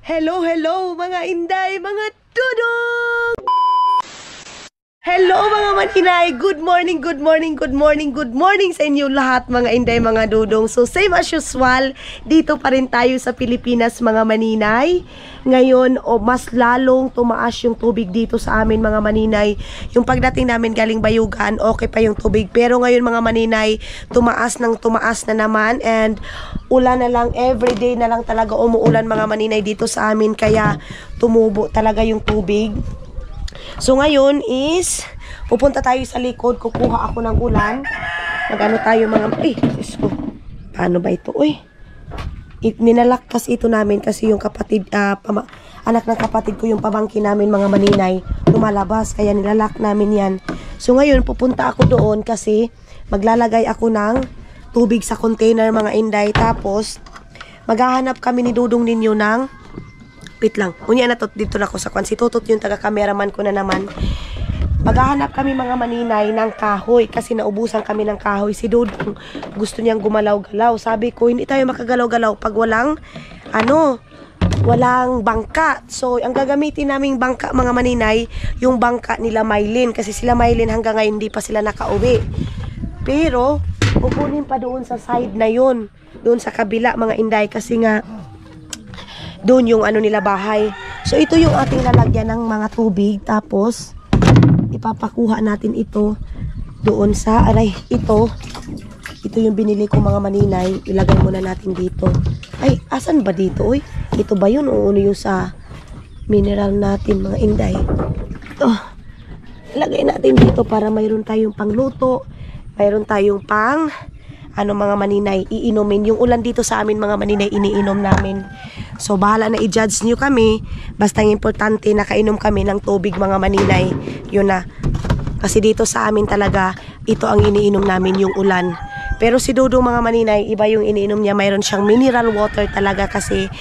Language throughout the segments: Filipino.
Hello, hello mga inday, mga dudong! Hello mga maninay! Good morning, good morning, good morning, good morning sa inyo lahat mga inday, mga dudong. So same as usual, dito pa rin tayo sa Pilipinas mga maninay. Ngayon, mas lalong tumaas yung tubig dito sa amin mga maninay. Yung pagdating namin galing Bayugan, okay pa yung tubig. Pero ngayon mga maninay, tumaas na naman. And ulan na lang, everyday na lang talaga umuulan mga maninay dito sa amin. Kaya tumubo talaga yung tubig. So ngayon is pupunta tayo sa likod, kukuha ako ng ulan. Magano tayo mga Diyos ko. Paano ba ito? Ninalaktas ito namin kasi yung kapatid anak ng kapatid ko, yung pamangkin namin mga maninay, lumalabas, kaya nilalak namin yan. So ngayon pupunta ako doon kasi maglalagay ako ng tubig sa container mga inday. Tapos maghahanap kami ni Dudong ninyo ng wait lang. Unya na to, dito na ako sa kwan. Si Tutot yung taga-cameraman ko na naman. Maghahanap kami mga maninay ng kahoy kasi naubusan kami ng kahoy. Si Dudong gusto niyang gumalaw-galaw. Sabi ko, hindi tayo makagalaw-galaw pag walang bangka. So, ang gagamitin naming bangka mga maninay, yung bangka nila Mylene. Kasi sila Mylene hanggang ngayon hindi pa sila nakauwi. Pero, pupunin pa doon sa side na yun. Doon sa kabila mga inday kasi nga doon yung nila bahay. So ito yung ating lalagyan ng mga tubig. Tapos ipapakuha natin ito doon sa ito yung binili ko mga maninay. Ilagay muna natin dito. Ay, asan ba dito? Ito ba yun o ano yung sa mineral natin mga inday? Ilagay natin dito para mayroon tayong pangluto, mayroon tayong pang mga maninay, iinumin. Yung ulan dito sa amin mga maninay, iniinom namin. So bahala na i-judge nyo kami. Basta ang importante, nakainom kami ng tubig mga maninay. Yun na. Kasi dito sa amin talaga, ito ang iniinom namin, yung ulan. Pero si Dudong mga maninay, iba yung iniinom niya. Mayroon siyang mineral water talaga kasi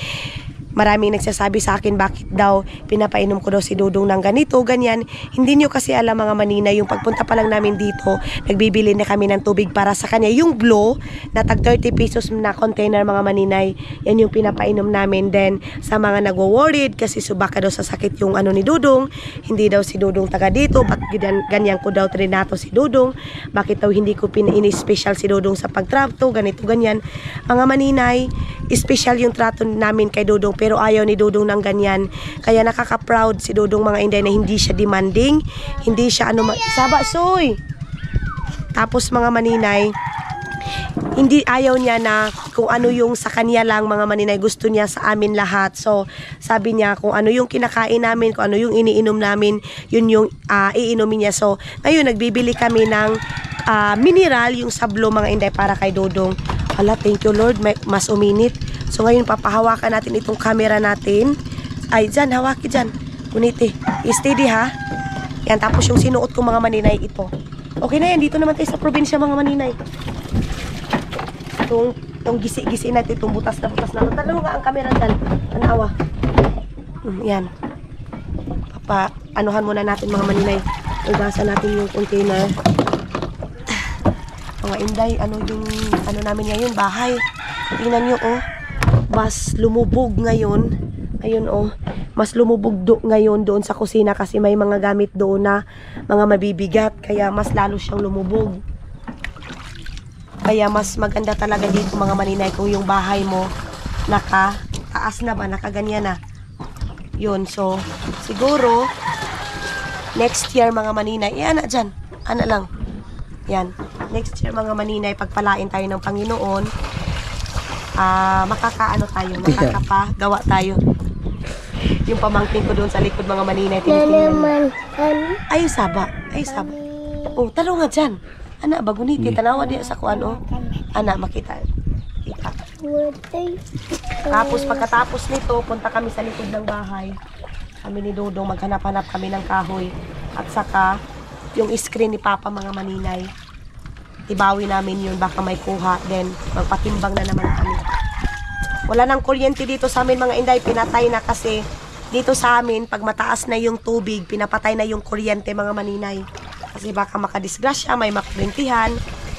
maraming nagsasabi sa akin bakit daw pinapainom ko daw si Dudong ng ganito, ganyan. Hindi nyo kasi alam mga maninay, yung pagpunta pa lang namin dito, nagbibili na kami ng tubig para sa kanya. Yung Glow na tag 30 pesos na container mga maninay, yan yung pinapainom namin. Then sa mga nagwo-worried kasi subaka daw sa sakit yung ni Dudong, hindi daw si Dudong taga dito, bakit ganyan ko daw trinato si Dudong, bakit daw hindi ko ini-special si Dudong sa pagtrato, ganito, ganyan. Mga maninay, special yung trato namin kay Dudong, pero ayaw ni Dudong ng ganyan. Kaya nakaka-proud si Dudong mga inday na hindi siya demanding, hindi siya sabasoy. Tapos mga maninay, hindi ayaw niya na kung ano yung sa kanya lang mga maninay, gusto niya sa amin lahat. So sabi niya kung ano yung kinakain namin, kung ano yung iniinom namin, yun yung iinumin niya. So ngayon nagbibili kami ng mineral, yung sablo mga inday para kay Dudong. Hala, thank you Lord, mas uminit. So ngayon papahawakan natin itong camera natin. Ay, dyan, hawaki dyan. Kuniti, steady ha. Yan, tapos yung sinuot ko mga maninay ito. Okay na yan, dito naman tayo sa probinsya mga maninay. Itong gisi-gisi natin, itong butas na. Tanaw nga ang camera dyan. Tanawa. Yan. Anuhan muna natin mga maninay. Ugasan natin yung container. Mga inday, yung namin ngayon, bahay. Tingnan nyo, mas lumubog ngayon. Ayun, mas lumubog ngayon doon sa kusina kasi may mga gamit doon na mga mabibigat. Kaya mas lalo siyang lumubog. Kaya mas maganda talaga dito mga maninay kung yung bahay mo nakataas na ba, nakaganyan na. Yun, so siguro next year mga maninay, ana dyan, ana lang. Yan, next year mga maninay, pagpalain tayo ng Panginoon, makakapagawa tayo. Yung pamangkin ko doon sa likod mga maninay, tinitingnan. Ay, saba. Talo nga dyan. Ana, baguniti, tanawa diya sa kuan, Ana, makita. Tapos pagkatapos nito, punta kami sa likod ng bahay. Kami ni Dudong, maghanap-hanap kami ng kahoy. At saka, yung screen ni Papa mga maninay. Ibawi namin yun, baka may kuha. Then, magpatimbang na naman kami. Wala nang kuryente dito sa amin mga inday, pinatay na kasi dito sa amin, pag mataas na yung tubig, pinapatay na yung kuryente mga maninay. Kasi baka makadisgrasya, may makuryentihan,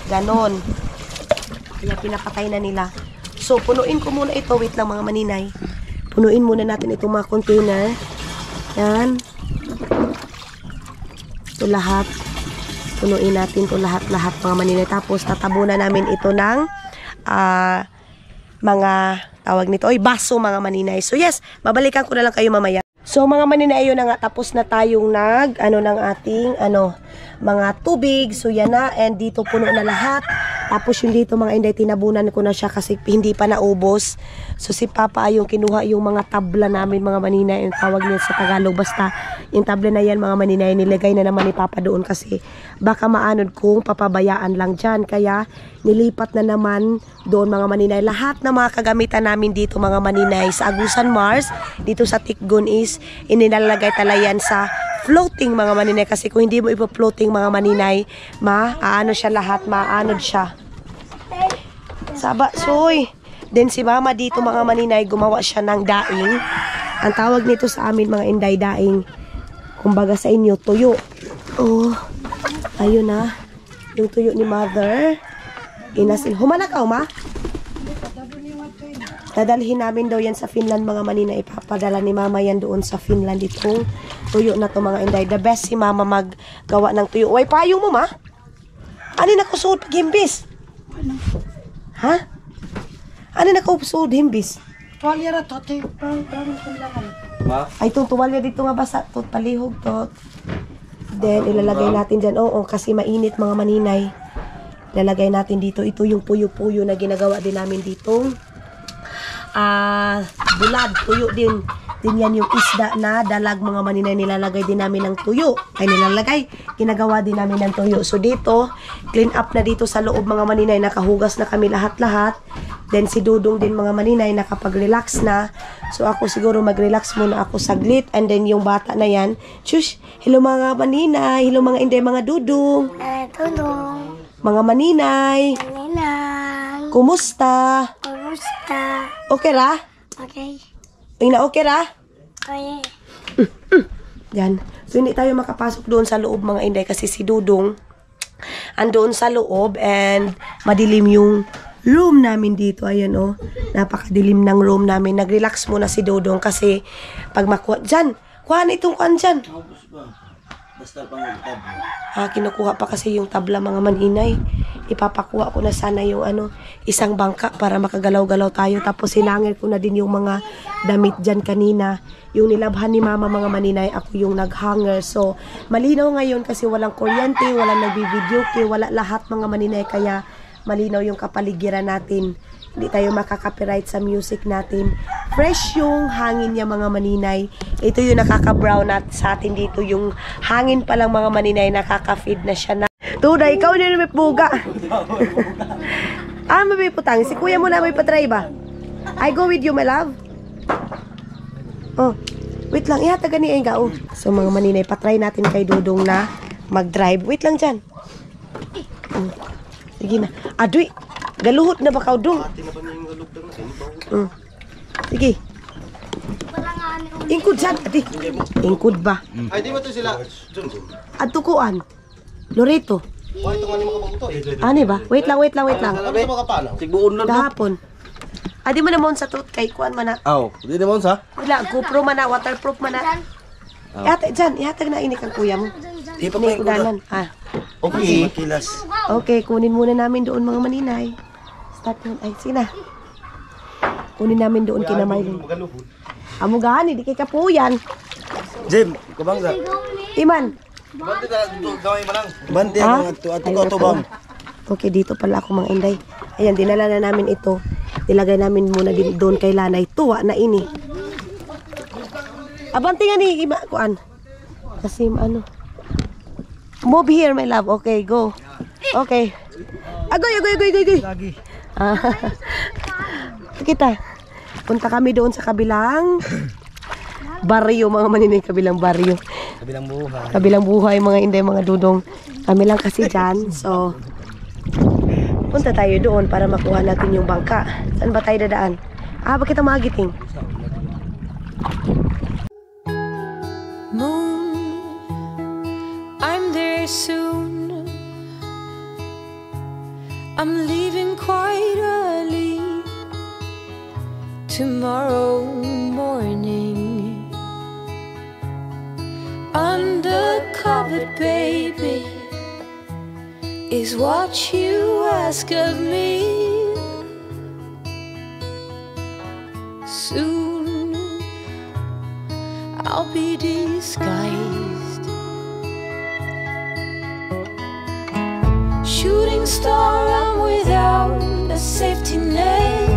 ganon. Kaya pinapatay na nila. So, punuin ko muna ito. Wait lang mga maninay. Punuin muna natin itong mga container. Yan. Ito lahat. Punuin natin ito lahat-lahat mga maninay. Tapos tatabunan namin ito ng mga tawag nito, baso mga maninay. So yes, babalikan ko na lang kayo mamaya. So mga maninay, ayun na nga, tapos na tayong ng ating mga tubig. So yan na, and dito puno na lahat. Tapos yung dito mga inday, tinabunan ko na siya kasi hindi pa naubos. So si Papa ay yung kinuha yung mga tabla namin mga maninay, yung tawag niya sa Tagalog. Basta yung tabla na yan mga maninay, nilagay na naman ni Papa doon kasi baka maanod kung papabayaan lang dyan. Kaya nilipat na naman doon mga maninay. Lahat ng mga kagamitan namin dito mga maninay sa Agusan Mars, dito sa Tikgon is inilalagay talayan sa floating mga maninay, kasi kung hindi mo ipo-floating mga maninay, maano siya lahat, maanod siya. Saba, soy. Then si Mama dito mga maninay, gumawa siya ng daing. Ang tawag nito sa amin mga inday, daing. Kumbaga sa inyo, tuyo. Oh, ayun na. Yung tuyo ni Mother. Inasin. Humanakaw, Ma? Dadalhin namin daw yan sa Finland mga maninay. Ipapadala ni Mama yan doon sa Finland. Itong tuyo na to mga inday. The best si Mama maggawa ng tuyo. Uy, payong mo, Ma? Ano na kusuod pag-himbis? Ha? Ano na kusuod himbis? Tuwalya ra to, te. Ay, itong tuwalya dito nga basa. Tot palihog to. Then, ilalagay natin dyan. Oo, kasi mainit mga maninay. Ilalagay natin dito. Ito yung puyo-puyo na ginagawa din namin dito. Bulad, tuyo din. Din yan yung isda na dalag mga maninay, nilalagay din namin ng tuyo. Ay nilalagay, ginagawa din namin ng tuyo. So dito, clean up na dito sa loob mga maninay, nakahugas na kami lahat-lahat. Then si Dudong din mga maninay, nakapag-relax na. So ako siguro mag-relax muna ako saglit. And then yung bata na yan, shush, hello mga maninay, hello mga inday, mga Dudong. Tulong. Mga maninay, Ninang. kumusta? Kumusta? Okay ra? Okay. Ay na okay ra? Okay. Yan. So, hindi tayo makapasok doon sa loob mga inday kasi si Dudong andoon sa loob and madilim yung room namin dito. Ayan oh. Napakadilim ng room namin. Nag-relax muna si Dudong kasi pag makuha. Dyan! Kuha na itong kuhan dyan. Basta pang tabla. Kinukuha pa kasi yung tabla mga maninay. Ipapakuha ko na sana yung isang bangka para makagalaw-galaw tayo. Tapos sinangil ko na din yung mga damit dyan kanina. Yung nilabhan ni Mama mga maninay, ako yung naghanger. So, malinaw ngayon kasi walang kuryente, walang nagbi-videoke, wala lahat mga maninay. Kaya malinaw yung kapaligiran natin. Hindi tayo makaka-copyright sa music natin. Fresh yung hangin niya mga maninay. Ito yung nakaka-brown sa atin dito. Yung hangin pa lang mga maninay, nakaka-feed na siya na. Tuda, ikaw na may puga. May putang. Si kuya mo na may patry ba? I go with you, my love. Oh, wait lang. Ihatagan ni Enga. So mga maninay, patry natin kay Dudong na mag-drive. Wait lang dyan. Sige na. Adoy, galuhot na ba ka, Dong? Sige. Ingkud dyan. Adi. Ingkud ba? Ay, di ba ito sila? Atukuan. Loreto. Why ito nga ni makabaguto? Ano ba? Wait lang. Ano ito makapala? Tigbuon lang. Kahapon. Adi mo naman sa tooth kay kuan man na. Aw, di naman sa? Wala, GoPro man na, waterproof man na. Ihatag na ini kang kuya mo. Di pa Ini udanan. Okay. Kilas. Okay, kunin muna namin doon mga maninay. Start yun. Ay, sige na. Kunin namin doon kina Mylon. Amo gani, di kay kapuyan. Jim, kabangga. Iman. Bante na dito gawin mo lang. Bante ang ato ko bang. Okay, dito pala ako mga inday. Ayan, dinala na namin ito. Nilagay namin muna din doon kay Lanay. Tuwa na ini. Abante nga ni iba kuan. Kasi Move here, my love. Okay, go. Okay. Agoy. Lagi. Kita. Punta kami doon sa kabilang baryo, mga maninay, kabilang baryo. Kabilang buhay. Kabilang buhay, mga inday, mga Dudong. Kami lang kasi dyan. So, punta tayo doon para makuha natin yung bangka. Saan ba tayo dadaan? Bakit ang magiting? Moon, I'm there soon. I'm leaving quite early tomorrow morning. want, baby, is what you ask of me. Soon I'll be disguised, shooting star. I'm without a safety net.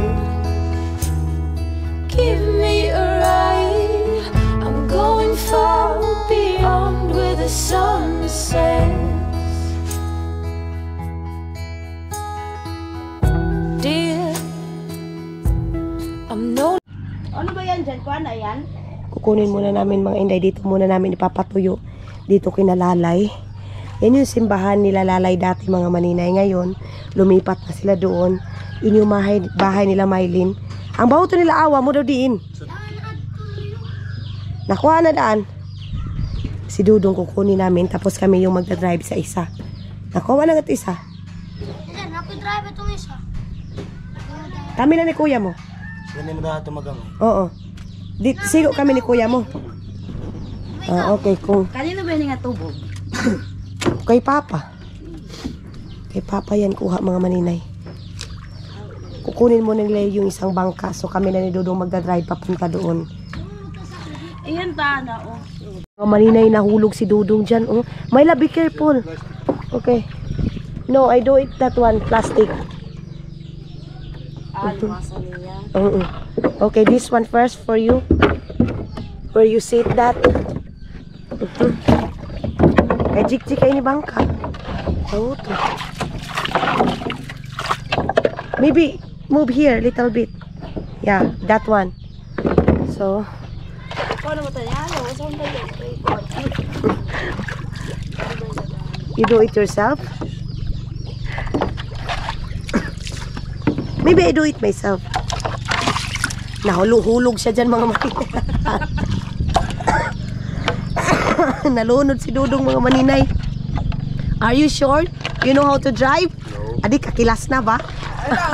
Give me a ride. I'm going far beyond where the sun sets. Dear, I'm no. Ano ba yan dyan? Kuha na yan? Kukunin muna namin mga inday. Dito muna namin ipapatuyo. Dito kinalalay. Yan yung simbahan nila Lalay dati mga maninay. Ngayon, lumipat na sila doon. Yun yung bahay nila Mylene. Ang bahuto nila awa mo daw diin. Nakuha na daan. Si Dudong kukunin namin. Tapos kami yung magdadrive sa isa. Nakuha na ito isa. Yan, ako drive itong isa. Kami na ni kuya mo. Ganyan na tumagang. Oo. Sigo kami ni kuya mo. Ah, okay. Kung Kanino ba yung nga tubog? kay Papa. Kay Papa yan kuha mga maninay. Kukunin mo nila yung isang bangka. So kami na ni Dudong magdadrive papunta doon. Ayan ta na, oh. Mga maninay nahulog si Dudong dyan. Oh. Myla, be careful. Okay. No, I do it that one. Plastic. Lumasan niya. Okay, this one first for you. Where you sit that. Kay jik-jik kayo ni bangka. Oh, to. Maybe move here little bit. Yeah, that one. So, you do it yourself? Maybe I do it myself. Nahulog siya dyan mga maninay. Nalunod si Dudong mga maninay. Are you sure? You know how to drive? No. Adi, kakilas na ba?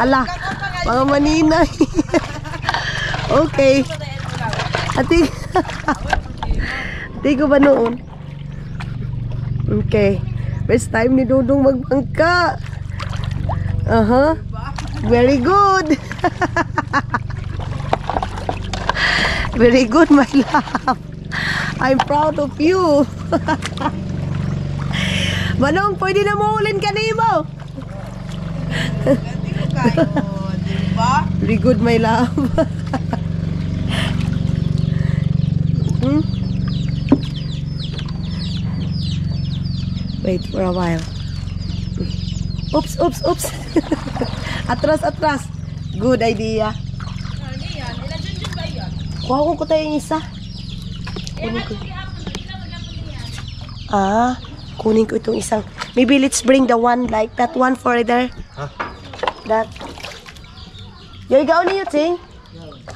Ala, mga maninay. Okay. Ati, ko ba noon? Okay. First time ni Dudong magbangka. Very good. Very good, my love. I'm proud of you. Manong, pwede na mahulin ka nimo. Very good, my love. Wait for a while. Oops, oops, oops. Atras, atras. Good idea. Kuha ko tayo yung isa. Kunin ko. Kunin ko itong isang. Maybe let's bring the one like that one further. Huh? That. Yoy, gaon niyo, Ting?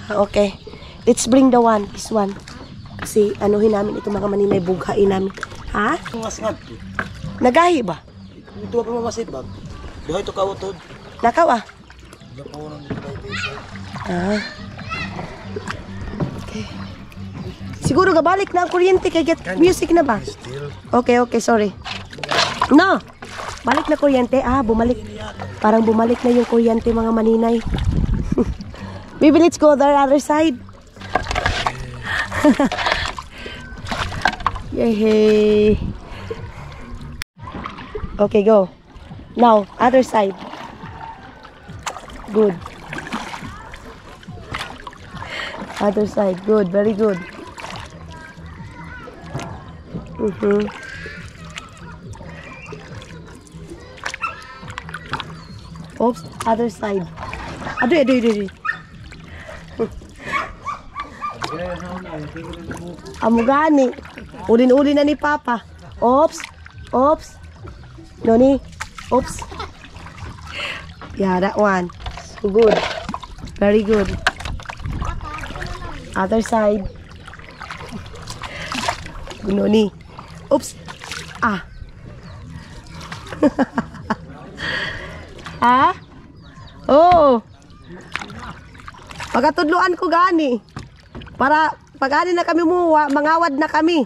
Okay. Let's bring the one. This one. Kasi anuhin namin itong mga maninay. Bughain namin. Ha? Masngat. Nagahi ba? Ito pa mamasit ba? Duhay to kautod. Nakaw ah. Okay. Siguro gabalik na ang kuryente kay get music na ba? Okay, okay, sorry. No! Balik na kuryente. Bumalik. Parang bumalik na yung kuryente mga maninay. Maybe let's go the other side. Yay! Okay, go. Now, other side. Good. Other side. Good. Very good. Oops. Other side. Ado. Amugani. Ulin-ulin na ni Papa. Oops. Oops. Noni. Oops. Yeah, that one. So good. Very good. Other side. Noni. Oops. Oh. Pagkatudluan ko gani. Para pag ani na kami muwa, mangawad na kami.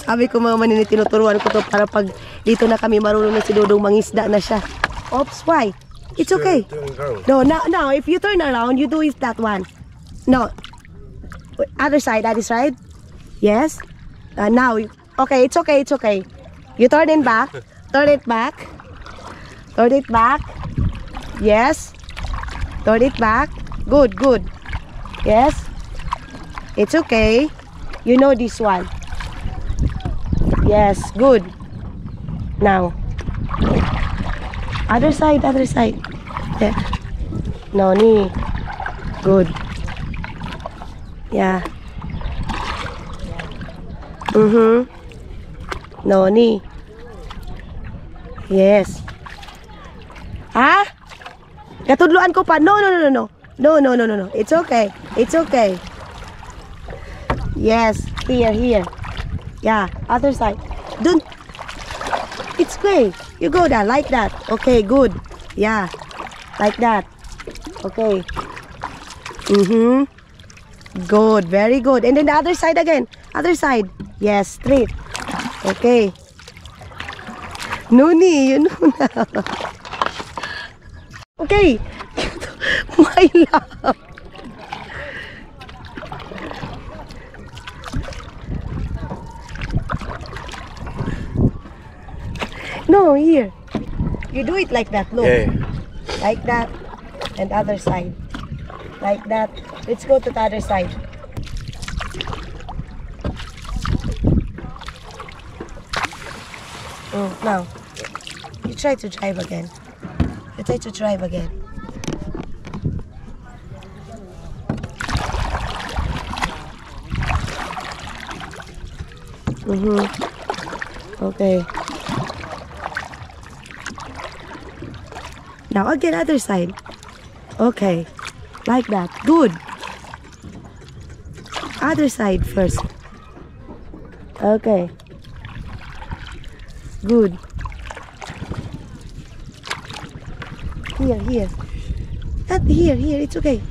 Sabi ko mga maninay, tinuturuan ko to para pag dito na kami marunong na si Dodong mangisda na siya. Oops, why? It's okay. No, now, if you turn around, you do it that one. No. Other side. Yes. Now, okay, it's okay, it's okay. You turn it back. Turn it back. Turn it back. Yes. Turn it back. Good, good. Yes. It's okay. You know this one. Yes, good. Now. Other side. Yeah. No, knee. Good. Yeah. No, knee. Yes. Ha? Katudluan ko pa. No. It's okay. It's okay. Yes. Here. Yeah. Other side. Don't. It's okay. You go there like that. Okay, good. Yeah. Like that. Okay. Good. Very good. And then the other side again. Other side. Yes, straight. Okay. Nuni, you know now. Okay. My love. No, here. You do it like that, look. Yeah. Like that. And other side. Like that. Let's go to the other side. Now, you try to drive again. Okay. Now again, other side. Okay. Like that. Good. Other side first. Okay. Good. Here. Not here. It's okay.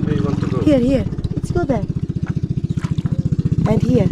Where you want to go? Here. Let's go there. And here.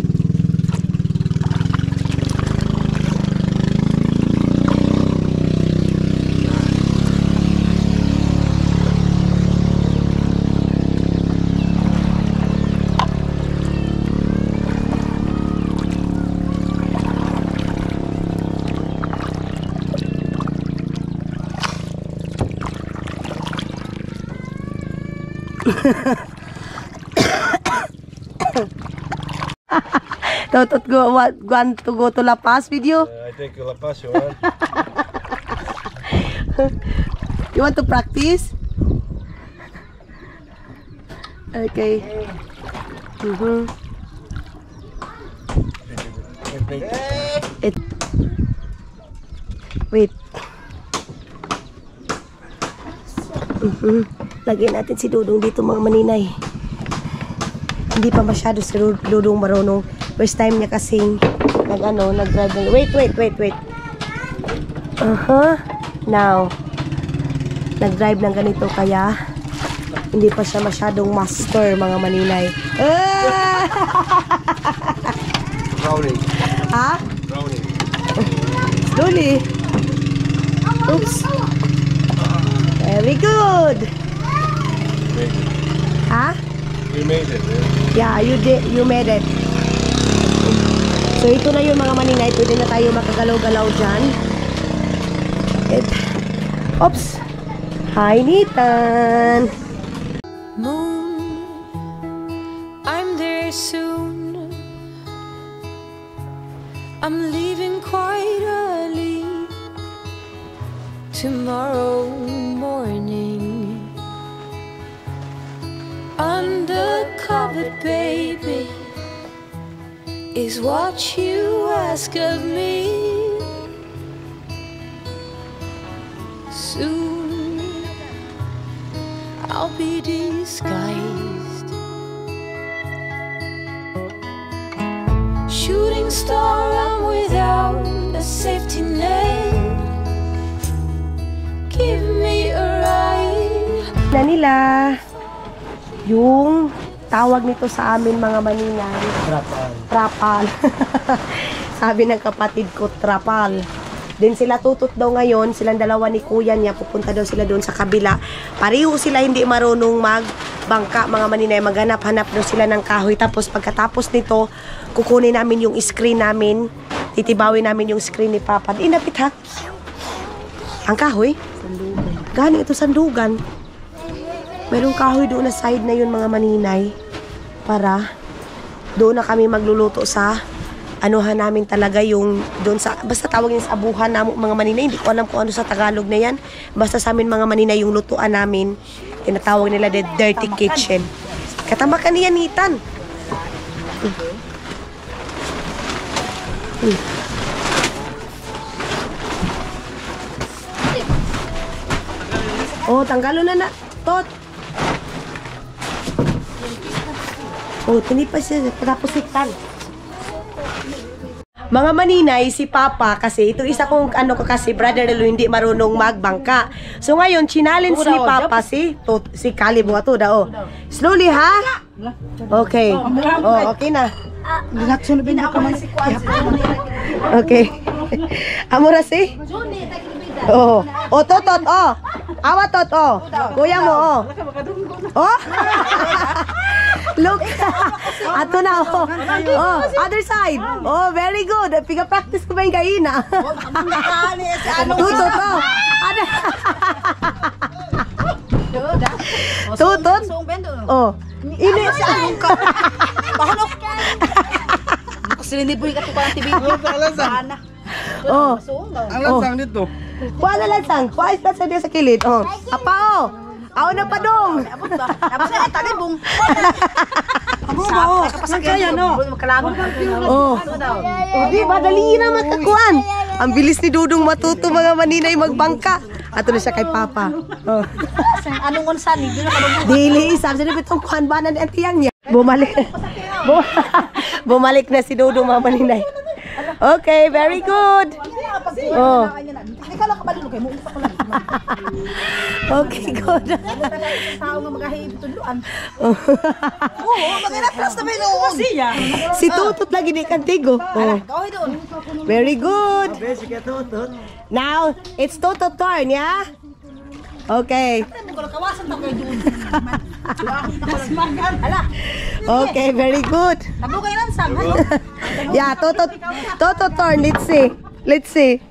Totot go want to go to La Paz with you? I think La Paz, you want? You want to practice? Okay. Wait. Lagyan natin si Dudong dito mga maninay. Hindi pa masyado si Dudong marunong. First time niya kasing nag-drive. Wait. Now, nag-drive ng ganito kaya hindi pa siya masyadong master mga maninay. Drowning. Ha? Drowning. Slowly. Oops. Very good. Ha? We made it. Yeah, you made it. So ito na yung mga maninay, pwede na tayo makagalaw-galaw dyan. Oops! Hi, Nathan! Moon, I'm there soon. I'm leaving quite early tomorrow morning. Undercover, baby, is what you ask of me. Soon I'll be disguised. Shooting star, I'm without a safety net. Give me a ride. Na nila yung tawag nito sa amin mga maninay. Trapal. Sabi ng kapatid ko, trapal. Din sila tutot daw ngayon, silang dalawa ni kuya niya, pupunta daw sila doon sa kabila. Pareho sila hindi marunong magbangka, mga maninay, maghanap-hanap daw sila ng kahoy. Tapos pagkatapos nito, kukunin namin yung screen namin, titibawin namin yung screen ni Papa. Inapit ha? Ang kahoy? Sandugan. Gani ito sandugan. Mayroong kahoy doon na side na yun mga maninay. Para doon na kami magluluto sa anuhan namin talaga yung doon sa, basta tawagin sa abuhan na mga maninay, hindi ko alam kung ano sa Tagalog na yan. Basta sa amin mga maninay yung lutuan namin, tinatawag nila the dirty kitchen. Katamakan niya nitan. Oh, tanggalo na na. Tot. Oh, tinipas siya. Tapos siktan. Mga maninay, si Papa kasi, ito isa kong ano ko kasi, brother-in-law hindi marunong magbangka. So ngayon, challenge ni Papa si Kalibo ato da oh. Slowly ha? Okay. Oh, okay na. Okay. Amura si? Oh. Oh, totot oh. Awa tot oh. Kuya mo oh. Oh. Look. Ato na oh. Oh, other side. Oh, very good. Piga-practice ko ba yung kaina? Tutot oh. Tutot? Oh. Ini Bahonok. Silindi po yung katupan ng TV. Oh. Ang lansang dito. Wala lansang. Kuha lansang dia sa kilid. Oh. Apa oh. Aw na pa dong. Tapos na talibong. Abo ba oh. Kaya no. Oh. Oh, di ba dali na makakuan. Ang bilis ni Dudong matuto mga maninay magbangka. Ato na siya kay Papa. Oh. Anong unsan ni? Dili isab sa bitong kuan ba na ang tiyang niya. Bumalik. Bumalik na si Dudong mga maninay. Okay, very good. Oh. Okay, good. Si Tutut lagi di kantigo. Oh. Very good. Now, it's Tutut turn, yeah? Okay. Okay, very good. Yeah, Toto turn. Let's see. Let's see.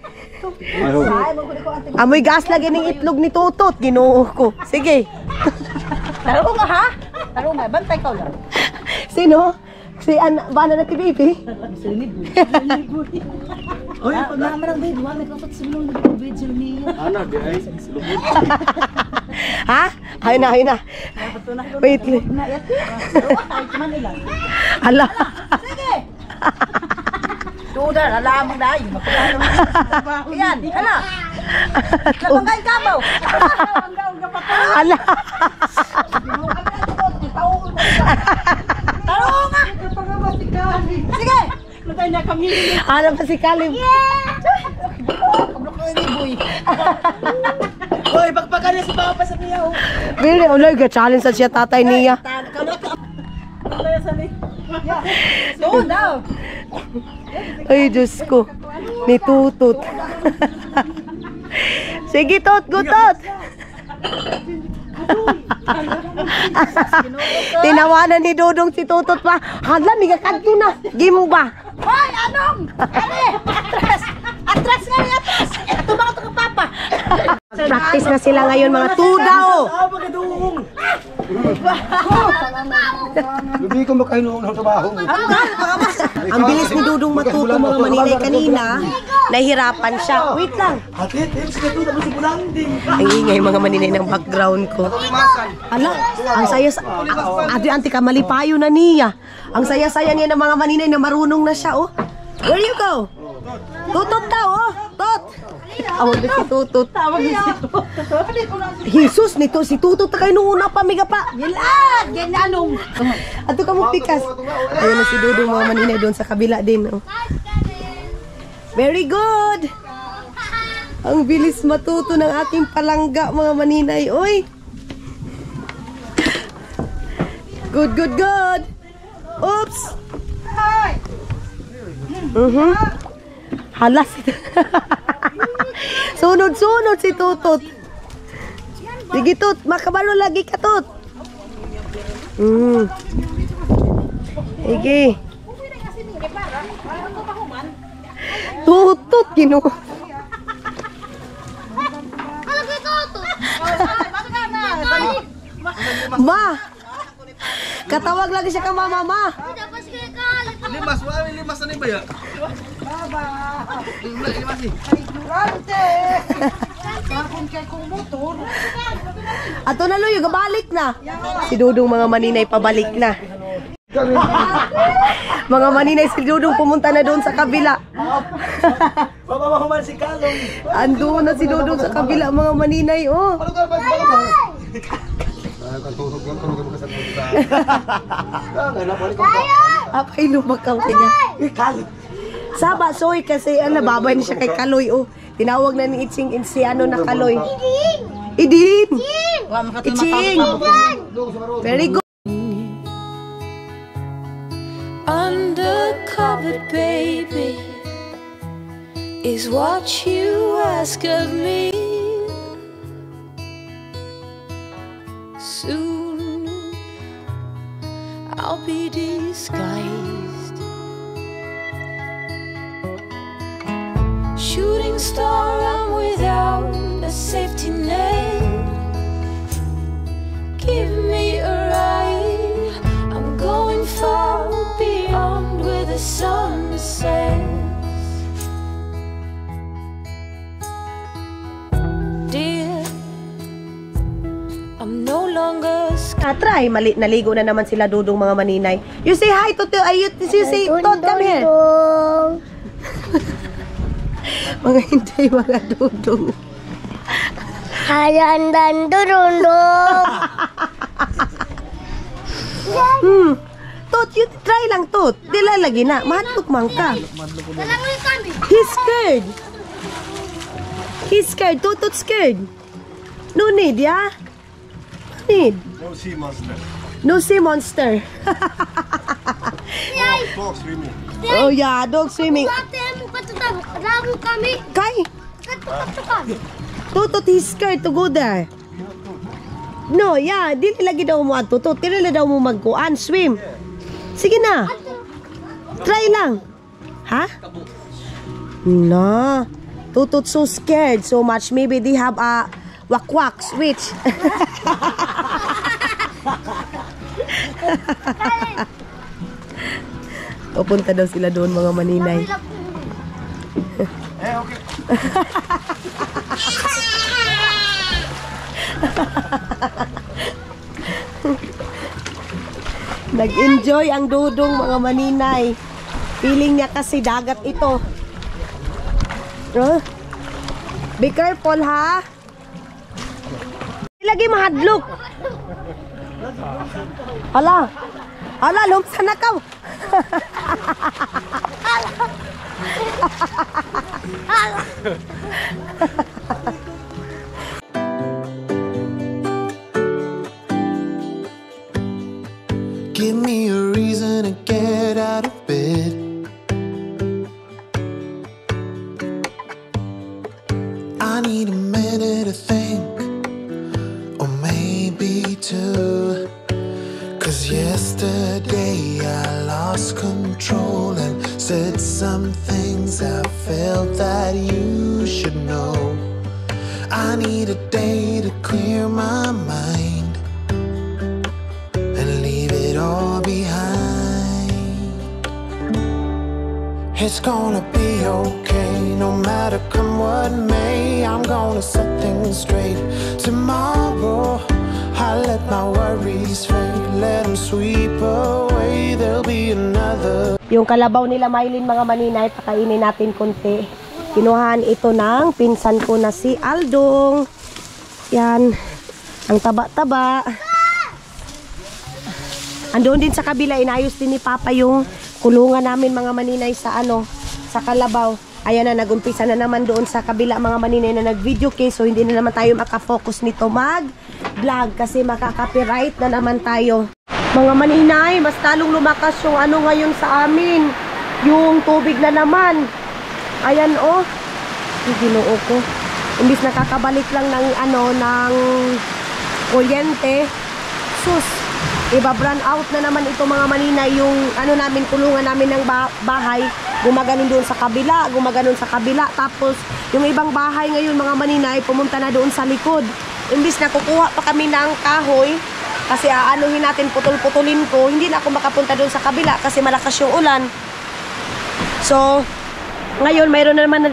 Amoy gas lagi ng itlog ni Tutot. Ginoo ko. Sige. Laro nga ha? Laro nga. Bantay ka lang. Sino? Si Bana na ti baby? Oy, pag namarang baby, may kapot silong na video niya. Ana, di ay silubod. Ha? Ayun na. Wait. Hala. Sige. Tudar, alamang na yun. Yan, hala. Labangay ka mo. Hala. Taro nga. Sige. Ano pa si Kalim? Hoy, pagpagan niya si Papa sa niya. Really, ulay ka challenge sa siya tatay niya. Doon daw. Ay, Diyos ko. Ni Tutut. Sige, Tot. Gutot. Tinawanan ni Dudong si Tutut pa. Hala, miga kanto na. Gimba. Hoy, anong? Ano? Atras nga niya, atras. Ito mga ito ka Papa. Practice na sila ngayon, mga tuda, oh. Hindi ko makahinuon ng trabaho. Ang bilis ni Dudong matuto mga maninay kanina. Nahihirapan siya. Wait lang. Atit, sige to, tapos sibulang din. Ang ingay mga maninay ng background ko. Hala, ang saya sa... Ate ka, malipayo na niya. Ang saya-saya niya ng mga maninay na marunong na siya, oh. Where you go? Tutut daw, oh. Tot. Awag na si Tutut. Jesus, nito si Tutut na kayo nung una pa, miga pa. Gilan, ganyanong. Ato ka mo pikas. Ayun na si Dudong mga maninay doon sa kabila din, oh. Very good! Ang bilis matuto ng aking palangga, mga maninay. Uy! Good, good, good! Oops! Halas ito. Sunod-sunod si Tutot. Sige, Tut. Makabalo lagi ka, Tut. Sige. Tutot, gino. Ma! Katawag lagi siya ka mama, ma. Limas na ba ya? Limas ni. Ato na Luyo, gabalik na. Si Dudong mga maninay pabalik na. Mga maninay si Dudong pumunta na doon sa kabila. Pamamahuman si Kalong. Ando na si Dudong sa kabila, mga maninay, oh. Apay lumakaw kanya. Saba, soy, kasi nababay na siya kay Kaloy, oh. Tinawag na ni Iching si ano na Kaloy. Idin! Iching! Very good. Undercover, baby, is what you ask of me. Soon I'll be disguised, shooting star, I'm without a safety net. Give me a ride, I'm going far beyond where the sun sets. Dear, I'm no longer Try, naligo na naman sila Dudong mga maninay. You say hi to you say Tot, come here. Mga hindi, mga Dudong. Ayan dan durundong. Tot, you try lang Tot. Dila lagi na, mahatlok man ka. Dalangoy kami. He's scared. He's scared. Tot scared. No need, yeah? No need. No sea monster. No sea monster. Dog swimming. Oh yeah, dog swimming. Ate mo katutang. Rago kami. Kay, Katukan. Tutot, he's scared to go there. No, yeah, dili lagi daw mo ato. Tot, dili daw mo magkuan, swim. Sige na. Try lang. Ha? No. Tutot so scared so much. Maybe they have a wak-wak switch. Pupunta daw sila doon mga maninay. Okay. Nag-enjoy ang Dudong mga maninay. Feeling niya kasi dagat ito. Be careful ha. Lagi mahadlok. Hala. Hala, lumsa na ka. Give me a reason to get out of bed. I need a minute to think, or maybe two. 'Cause yesterday I lost control and said some things I felt that you should know. I need a day to clear my mind and leave it all behind. It's gonna be okay, no matter come what may. I'm gonna set things straight tomorrow. I let my worries fade, let them sweep away. There'll be another. Yung kalabaw nila Mylene mga maninay, pakainin natin konti. Kinuhaan ito ng pinsan ko na si Aldong. Yan. Ang taba-taba. Andoon din sa kabila, inayos din ni Papa yung kulungan namin mga maninay sa ano, sa kalabaw. Ayan na, nagumpisa na naman doon sa kabila mga maninay na nag-video case. So, hindi na naman tayo makafocus nito mag-vlog kasi makaka-copyright na naman tayo. Mga maninay, mas talong lumakas yung ano ngayon sa amin. Yung tubig na naman. Ayan, oh. Ginoo ko. Imbis nakakabalik lang ng ano, ng kuryente. Sus, iba-brand out na naman ito mga maninay. Yung ano namin, kulungan namin ng bahay. Gumaganon doon sa kabila, gumaganon sa kabila. Tapos, yung ibang bahay ngayon mga maninay, pumunta na doon sa likod. Imbis na kukuha pa kami ng kahoy, kasi aanuhin natin, putol-putulin ko, hindi na ako makapunta doon sa kabila kasi malakas yung ulan. So, ngayon, mayroon na naman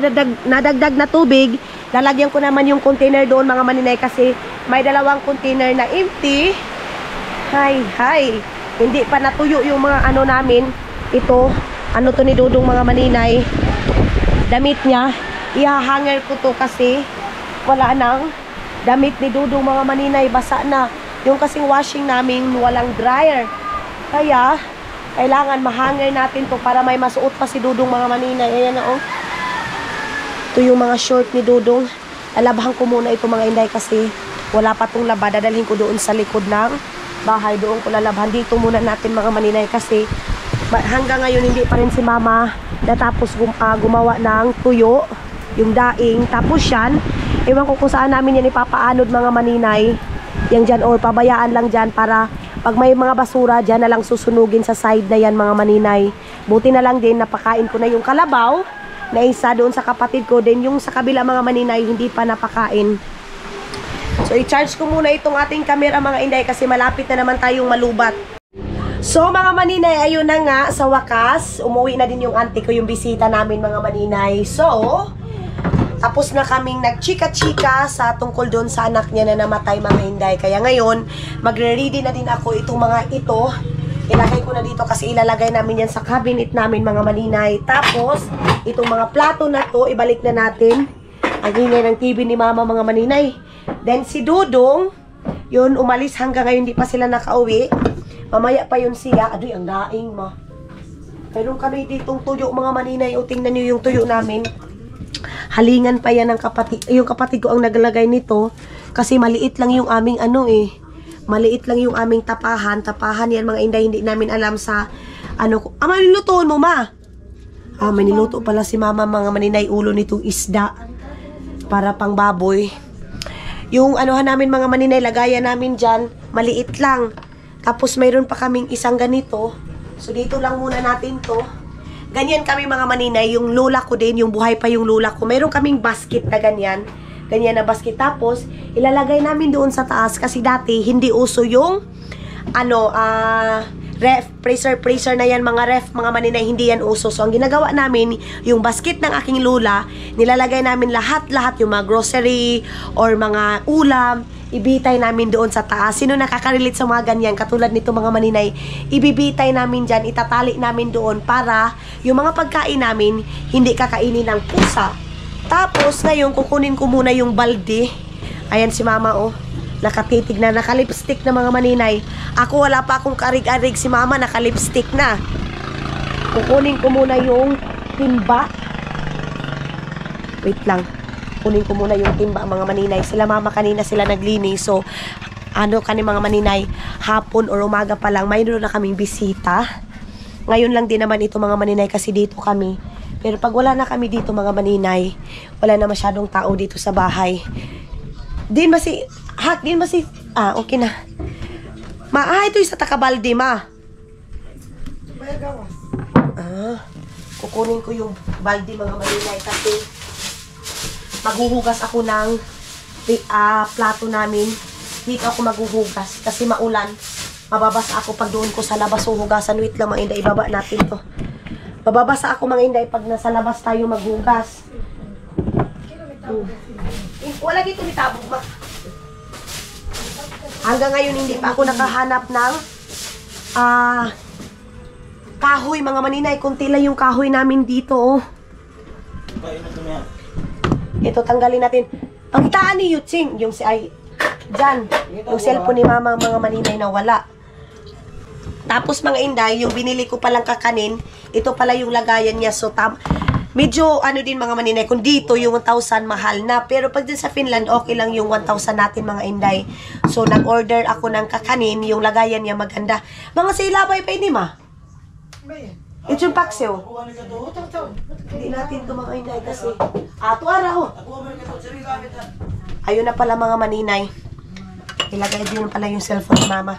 nadagdag na tubig. Lalagyan ko naman yung container doon mga maninay kasi may 2 container na empty. Hay. Hindi pa natuyo yung mga ano namin. Ito, ano to ni Dudong mga maninay. Damit niya. Ihahanger ko to kasi wala nang damit ni Dudong mga maninay. Basa na. Yung kasing washing namin walang dryer. Kaya, kailangan mahanger natin to para may masuot pa si Dudong mga maninay. Ayan na oh. Ito yung mga short ni Dudong. Lalabahan ko muna ito mga inday kasi wala pa itong laba. Dadalhin ko doon sa likod ng bahay. Doon ko lalabahan. Dito muna natin mga maninay kasi hanggang ngayon hindi pa rin si mama natapos gumawa ng tuyo. Yung daing. Tapos yan, ewan ko kung saan namin yan ipapaanod mga maninay. Yang dyan or pabayaan lang dyan para pag may mga basura dyan na lang susunugin sa side na yan mga maninay. Buti na lang din napakain ko na yung kalabaw na isa doon sa kapatid ko. Then yung sa kabila mga maninay hindi pa napakain. So i-charge ko muna itong ating camera mga inday kasi malapit na naman tayong malubat. So mga maninay, ayun na nga sa wakas. Umuwi na din yung auntie ko, yung bisita namin mga maninay. So tapos na kaming nagchika-chika sa tungkol doon sa anak niya na namatay mga inday. Kaya ngayon magre-ready na din ako itong mga ito. Ilagay ko na dito kasi ilalagay namin yan sa cabinet namin mga maninay. Tapos, itong mga plato na to, ibalik na natin. Ang ingay ng TV ni mama mga maninay. Then si Dudong, yun umalis hanggang ngayon di pa sila nakauwi. Mamaya pa yun siya. Adoy, ang daing ma. Meron kami ditong tuyo mga maninay. O tingnan nyo yung tuyo namin. Halingan pa yan ng kapatid. Yung kapatid ko ang naglagay nito. Kasi maliit lang yung aming ano eh. Maliit lang yung aming tapahan. Tapahan yan mga inday. Hindi namin alam sa ano ko. May nilutoon mo ma. May niluto pala si mama mga maninay. Ulo nitong isda. Para pang baboy. Yung anuhan namin mga maninay. Lagayan namin dyan. Maliit lang. Tapos mayroon pa kaming isang ganito. So dito lang muna natin to. Ganyan kami mga maninay. Yung lula ko din. Yung buhay pa yung lula ko. Mayroon kaming basket na ganyan. Ganyan na basket. Tapos, ilalagay namin doon sa taas. Kasi dati, hindi uso yung ref, freezer na yan, mga ref, mga maninay, hindi yan uso. So, ang ginagawa namin, yung basket ng aking lula, nilalagay namin lahat-lahat, yung mga grocery, or mga ulam, ibitay namin doon sa taas. Sino nakaka-relate sa mga ganyan, katulad nito mga maninay, ibibitay namin dyan, itatali namin doon, para yung mga pagkain namin, hindi kakainin ng pusa. Tapos, ngayon, kukunin ko muna yung balde. Ayan si mama, oh. Nakatitig na, nakalipstick na mga maninay. Ako, wala pa akong karig-arig. Si mama, nakalipstick na. Kukunin ko muna yung timba. Wait lang. Kunin ko muna yung timba, mga maninay. Sila mama kanina sila naglinis. So, mga maninay, hapon or umaga pa lang, mayroon na kaming bisita. Ngayon lang din naman ito mga maninay kasi dito kami. Pero pag wala na kami dito mga maninay, wala na masyadong tao dito sa bahay. Okay na. Ito yung sa takabaldi, ma. Kukunin ko yung baldi mga maninay kasi maghuhugas ako ng plato namin. Dito ako maghuhugas kasi maulan. Mababasa ako pag doon ko sa labas huhugasan. Wait lang mga inday, ibaba natin to. Mababasa ako mga inday pag nasa labas tayo maghugas. Wala dito ni tabog ma. Hanggang ngayon hindi pa ako nakahanap ng kahoy mga maninay. Kunti lang yung kahoy namin dito oh. Ito tanggalin natin. Ang taan ni Yuching, yung dyan, yung cellphone ni mama mga maninay na wala. Tapos mga inday, yung binili ko palang kakanin, ito pala yung lagayan niya. So Medyo ano din mga maninay, kung dito yung 1,000 mahal na. Pero pag din sa Finland, okay lang yung 1,000 natin mga inday. So, nag-order ako ng kakanin, yung lagayan niya maganda. Mga silabay pa ini ma? Ito yung paksiw. Hindi natin ito mga inday kasi. Tuwara ho. Ayun na pala mga maninay. Ilagay din pala yung cellphone ni mama.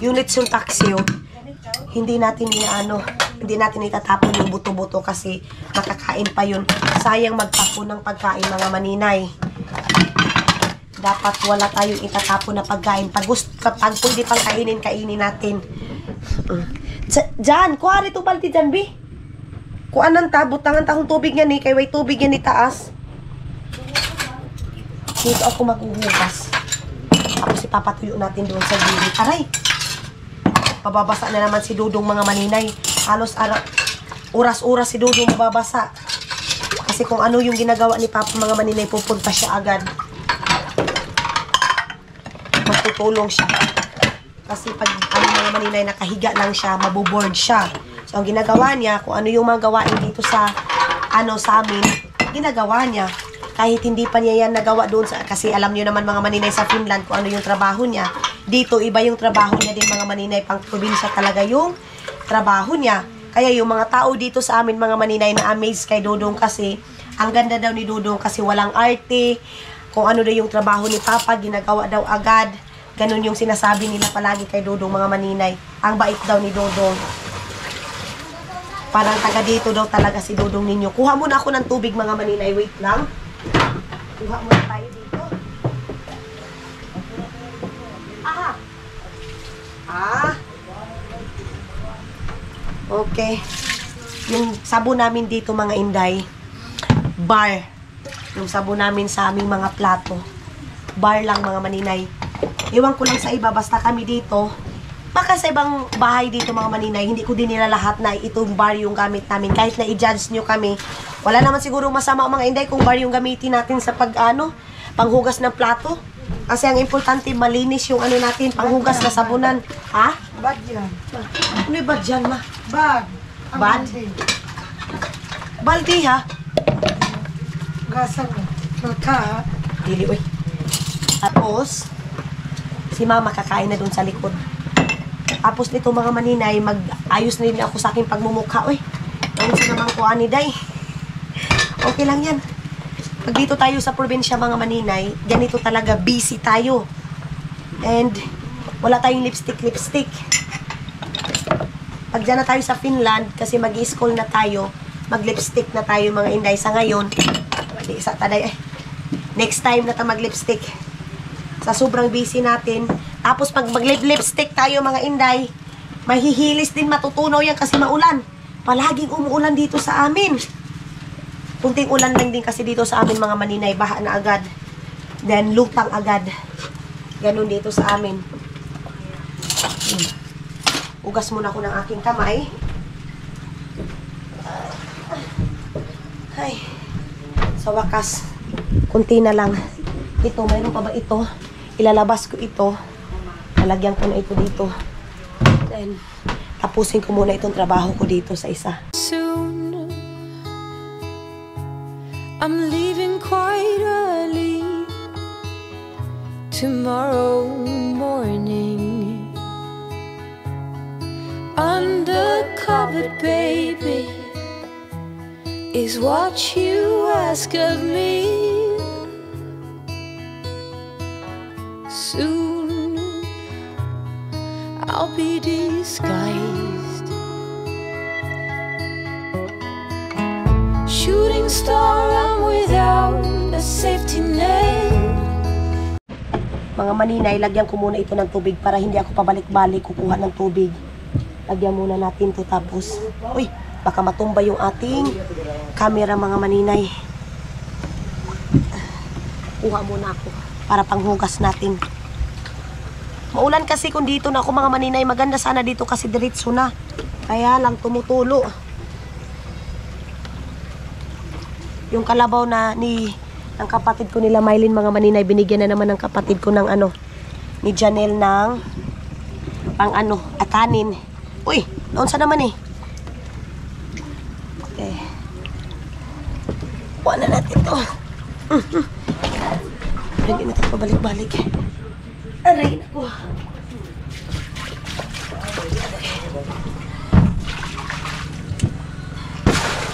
Yung lechon paksiw, hindi natin itatapon yung buto-buto kasi makakain pa yun. Sayang magtapon ng pagkain mga maninay. Dapat wala tayong itatapon na pagkain. Pag pwede pang kainin natin. Diyan, kuha rito balti dyan, bi. Kuha ng butangan tahong tubig yan kay way tubig yan taas. Dito ako maghuhugas. Tapos ipapatuyo natin doon sa gilid. Aray! Mababasa na naman si Dudong mga maninay. Halos oras-oras si Dudong mababasa. Kasi kung ano yung ginagawa ni Papa mga maninay, pupunta siya agad. Magtutulong siya. Kasi pag mga maninay nakahiga lang siya, maboboard siya. So ang ginagawa niya, kung ano yung mga gawain dito sa amin, ginagawa niya. Kahit hindi pa niya yan nagawa doon kasi alam niyo naman mga maninay sa Finland kung ano yung trabaho niya. Dito iba yung trabaho niya din mga maninay, pang probinsya talaga yung trabaho niya. Kaya yung mga tao dito sa amin mga maninay na amazed kay Dudong kasi ang ganda daw ni Dudong kasi walang arte. Kung ano daw yung trabaho ni Papa, ginagawa daw agad. Ganun yung sinasabi nila palagi kay Dudong mga maninay. Ang bait daw ni Dudong. Parang taga dito daw talaga si Dudong ninyo. Kuha muna ako ng tubig mga maninay. Wait lang. Kuha muna tayo dito. Aha. Okay. Yung sabon namin dito mga inday, bar. Yung sabon namin sa aming mga plato, bar lang mga maninay. Iwan ko lang sa iba, basta kami dito. Baka sa ibang bahay dito mga maninay, hindi ko din nila lahat na itong bar yung gamit namin. Kahit na i-judge nyo kami, wala naman siguro masama mga inday kung bar yung gamitin natin sa panghugas ng plato. Kasi ang importante, malinis yung natin, panghugas na sabunan. Ha? Bad yan. Ano yung bad dyan, ma? Bad. Bad? Baldi, ha? Gasan mo. Maka. Dili, uy. Tapos, si mama kakain na dun sa likod. Tapos nito mga maninay, mag-ayos na rin ako sa aking pagmumukha, uy. Ayun sa naman ko, aniday. Okay lang yan. Pag dito tayo sa probinsya mga maninay, ganito talaga, busy tayo. And, wala tayong lipstick. Pag dyan na tayo sa Finland, kasi mag-i-school na tayo, mag-lipstick na tayo mga inday. Sa ngayon, next time na tayo mag-lipstick. Sa sobrang busy natin. Tapos pag mag-lipstick tayo mga inday, mahihilis din, matutunaw yan kasi maulan. Palaging umuulan dito sa amin. Kunting ulan lang din kasi dito sa amin mga maninay, baha na agad. Then lutang agad. Ganun dito sa amin. Ugas muna ako ng aking kamay. Ay. Sa wakas, kunti na lang. Ito, mayroon pa ba ito? Ilalabas ko ito. Lalagyan ko na ito dito. Then, tapusin ko muna itong trabaho ko dito sa isa. Soon I'm leaving quite early tomorrow morning. Undercover, baby, is what you ask of me. Soon I'll be disguised, shooting star, I'm without a safety net. Mga maninay, lagyan ko muna ito ng tubig para hindi ako pabalik-balik kukuha ng tubig. Lagyan muna natin to tapos, uy, baka matumba yung ating camera mga maninay. Kuha muna ako para panghugas natin. Maulan kasi kung dito na ako mga maninay, maganda sana dito kasi diretso na. Kaya lang tumutulo. Yung kalabaw na ng kapatid ko nila Mylene mga maninay, binigyan na naman ng kapatid ko ng ni Janelle ng kanin. Uy, naunsa naman eh. Okay. Kuha na natin to. Hindi natin pabalik-balik. Aray ko.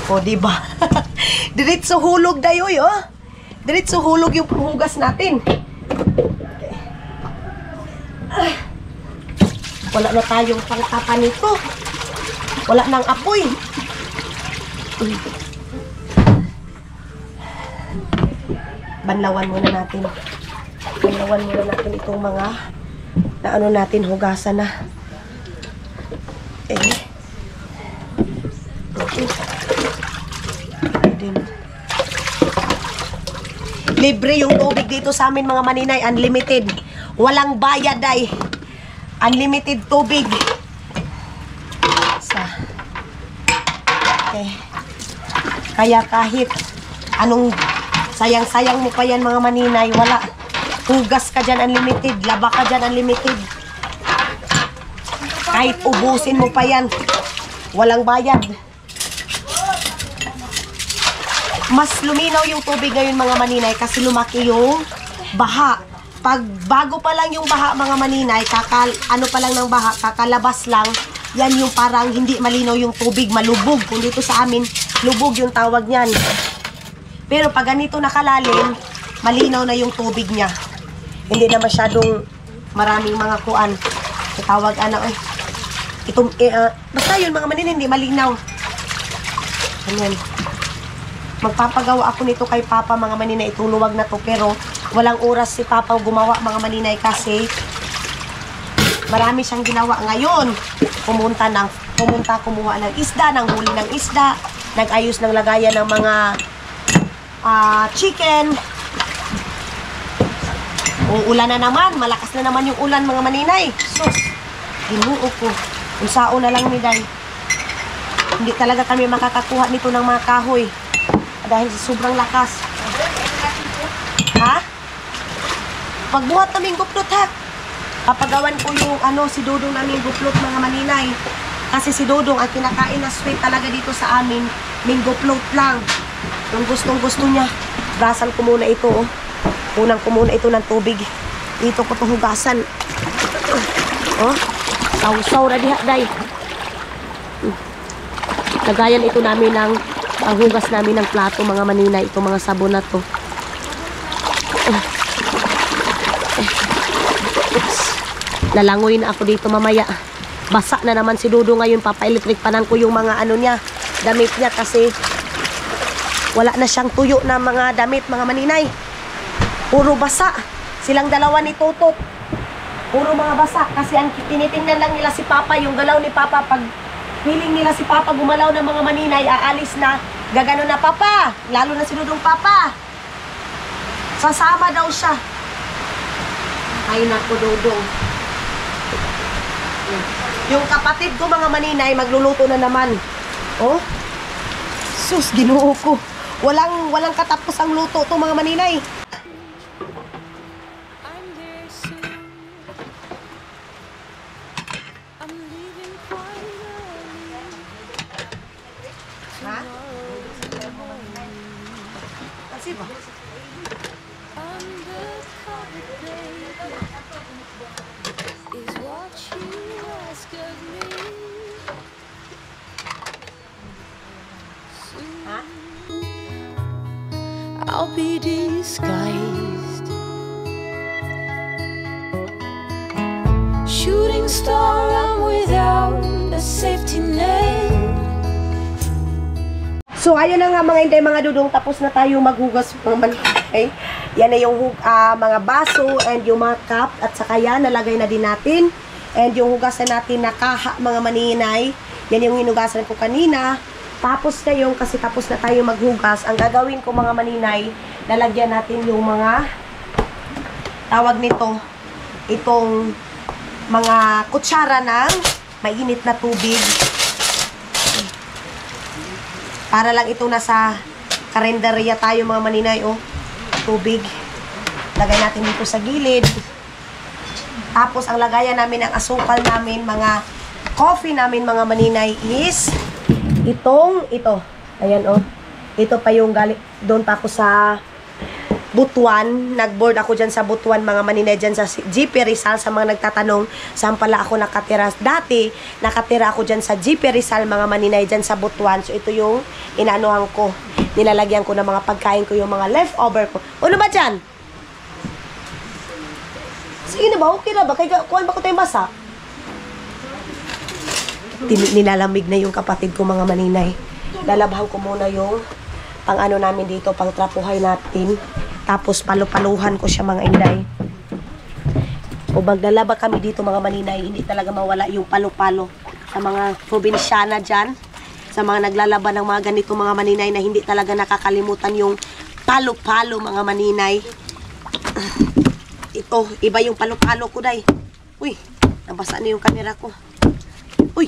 O, diba? Diretso hulog dayoy, oh. Diretso hulog yung panghugas natin. Okay. Wala na tayong pangtapa nito. Wala nang apoy. Banlawan muna natin. Banlawan muna natin itong mga na ano natin, hugasan na. Okay. Libre yung tubig dito sa amin mga maninay, unlimited. Walang bayad ay. Unlimited tubig. Okay. Kaya kahit anong sayang-sayang mo pa yan mga maninay, wala. Hugas ka dyan unlimited, laba ka dyan unlimited. Kahit ubusin mo pa yan, walang bayad. Mas luminaw yung tubig ngayon mga maninay kasi lumaki yung baha. Pag bago pa lang yung baha mga maninay, ano pa lang ng baha, kakalabas lang, yan yung parang hindi malinaw yung tubig, malubog. Kung dito sa amin, lubog yung tawag niyan. Pero pag ganito nakalalim, malinaw na yung tubig niya. Hindi na masyadong maraming mga kuan. Tawag basta yun mga maninay, hindi malinaw. Ganyan. Magpapagawa ako nito kay Papa mga maninay, itong luwag na to, pero walang oras si Papa gumawa mga maninay kasi marami siyang ginawa ngayon. Kumuha ng isda, nang huli ng isda, nag-ayos ng lagayan ng mga chicken. Uulan na naman, malakas na naman yung ulan mga maninay. Sus, ginuo ko. Unsao na lang ni Day. Hindi talaga kami makakakuha nito ng mga kahoy. Dahil sa sobrang lakas. Ha? Pagbuhat naming guplot ha. Papagawan ko yung si Dodong naming guplot mga maninay. Kasi si Dodong ang kinakain na sweet talaga dito sa amin. Mango float lang. Kung gustong gusto niya. Brasan ko muna ito oh. Unang ko muna ito ng tubig. Dito ko itong hugasan. Oh. Sausaw na diha day. Lagayan ito namin ng ang hugas namin ng plato mga maninay, itong mga sabon na to. Lalangoy na ako dito mamaya. Basa na naman si Dodo ngayon, papa-electric panan ko yung mga niya, damit niya kasi wala na siyang tuyo na mga damit mga maninay. Puro basa. Silang dalawa ni Totot. Puro mga basa kasi ang tinitingnan lang nila si Papa, yung galaw ni Papa pag feeling nila si Papa gumalaw ng mga maninay, aalis na, gagano na Papa, lalo na si Dudong Papa. Sasama daw siya. Ay naku Dudong. Yung kapatid ko mga maninay, magluluto na naman. Oh? Sus, ginoo ko. Walang katapos ang luto to mga maninay. I'll be disguised. Shooting star, I'm without a safety net. So, ayun na nga mga Inday, mga Dudong, tapos na tayo maghugas mga maninay. Yan na yung mga baso and yung mga cup at saka yan, nalagay na din natin. And yung hugasan natin na kaha mga maninay, yan yung hinugasan ko kanina. Tapos ngayon, kasi tapos na tayo maghugas, ang gagawin ko mga maninay, lalagyan natin yung mga tawag nito, itong mga kutsara ng mainit na tubig. Para lang ito nasa karinderya tayo mga maninay, oh, tubig. Lagay natin dito sa gilid. Tapos ang lagayan namin ng asukal namin, mga coffee namin mga maninay is ito. Ayan oh. Ito pa yung doon pa ako sa Butuan. Nag-board ako dyan sa Butuan, mga maninay, dyan sa GP Rizal. Sa mga nagtatanong, saan pala ako nakatira. Dati, nakatira ako dyan sa GP Rizal, mga maninay, dyan sa Butuan. So, ito yung inanuhan ko. Nilalagyan ko ng mga pagkain ko, yung mga leftover ko. Ano ba dyan? Sige na ba? Okay na ba? Kaya kuhan ba ko tayong basa? Nilalamig na yung kapatid ko, mga maninay. Lalabhan ko muna yung pang ano namin dito, pang trapuhay natin. Tapos palupaluhan ko siya, mga inday. O maglalaba kami dito, mga maninay, hindi talaga mawala yung palo-palo. Sa mga probinsyana dyan, sa mga naglalaba ng mga ganito, mga maninay, na hindi talaga nakakalimutan yung palo-palo, mga maninay. Ito, iba yung palo-palo ko, day. Uy, nabasa na yung camera ko. Uy.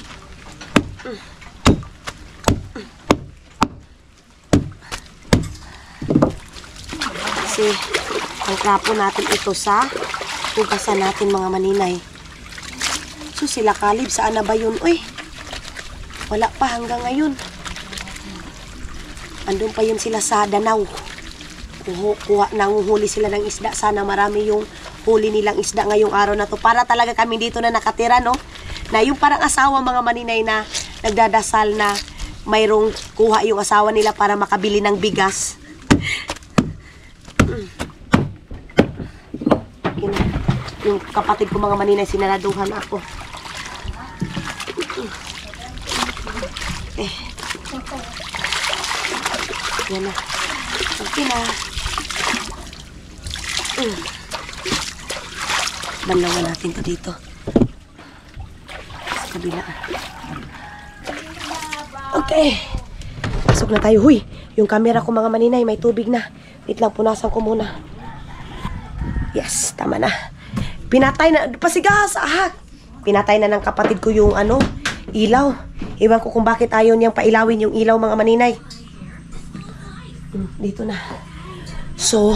Kasi, ang trapo natin ito sa hugasan natin, mga maninay. So, sila Kalib, saan na ba yun? Uy, wala pa hanggang ngayon. Andun pa yun sila sa Danau. Nanguhuli sila ng isda. Sana marami yung huli nilang isda ngayong araw na to. Para talaga kami dito na nakatira, no? Na yung parang asawa, mga maninay, na nagdadasal na mayroong kuha yung asawa nila para makabili ng bigas. Yung kapatid ko, mga maninay, sinaraduhan ako. Yan na. Okay na. Banlawan natin to dito. Sa kabila. Okay. Pasok na tayo. Huy, yung camera ko, mga maninay, may tubig na. Wait lang, punasan ko muna. Yes, tama na. Pinatay na, pasigas, ahak. Pinatay na ng kapatid ko yung ilaw. Iwan ko kung bakit ayaw niyang pailawin yung ilaw, mga maninay. Dito na. So,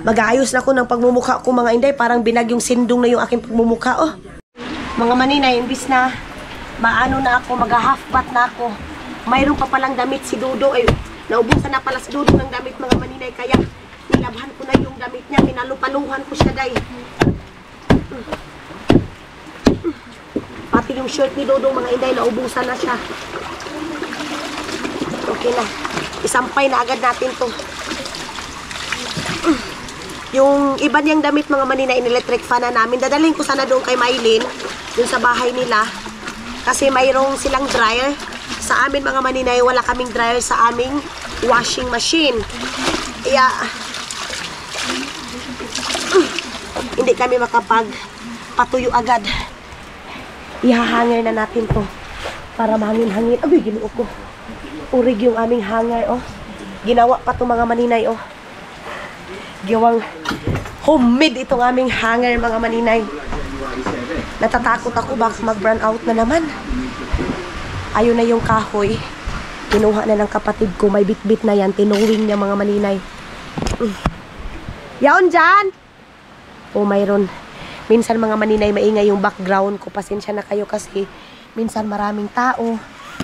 mag-aayos na ako ng pagmumukha ko, mga inday. Parang binagyong sindong na yung aking pagmumukha, oh. Mga maninay, imbis na maano na ako, mag-half bath na ako. Mayroon pa palang damit si Dodo. Ay, naubusan na pala si Dodo ng damit, mga maninay. Kaya, nilabhan ko na yung damit niya. Pinalupaluhan ko siya, day. Pati yung shirt ni Dodo, mga inday, naubusan na siya. Okay na. Isampay na agad natin to. Yung iba niyang damit, mga maninay, in-electric fan na namin. Dadalhin ko sana doon kay Maylin, dun sa bahay nila. Kasi mayroong silang dryer. Sa amin, mga maninay, wala kaming dryer sa aming washing machine. Kaya, hindi kami makapagpatuyo agad. Ihahanger na natin to para mahangin-hangin. Ay, ginuo ko. Urig yung aming hanger, oh. Ginawa pa to, mga maninay, oh. Gawang homemade itong aming hanger, mga maninay. Natatakot ako baka mag-burn out na naman. Ayun na yung kahoy. Kinuha na ng kapatid ko. May bit-bit na yan. Tinuwing niya, mga maninay. Yaon dyan! Oh, mayroon. Minsan, mga maninay, maingay yung background ko. Pasensya na kayo kasi minsan maraming tao.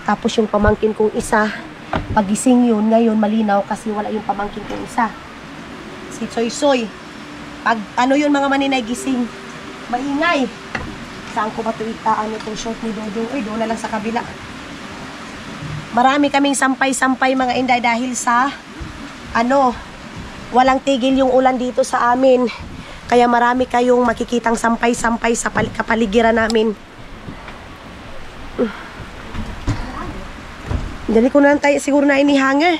Tapos yung pamangkin kong isa, pagising yun, ngayon malinaw kasi wala yung pamangkin kong isa. Si Soy Soy. Pag ano yun, mga maninay, gising, maingay. Saan ko ba ito itaan itong short ni Dodo? Uy, doon na lang sa kabila. Marami kaming sampay-sampay, mga inday, dahil sa walang tigil yung ulan dito sa amin. Kaya marami kayong makikitang sampay-sampay sa kapaligiran namin. Dali ko na lang tayo siguro na inihanger.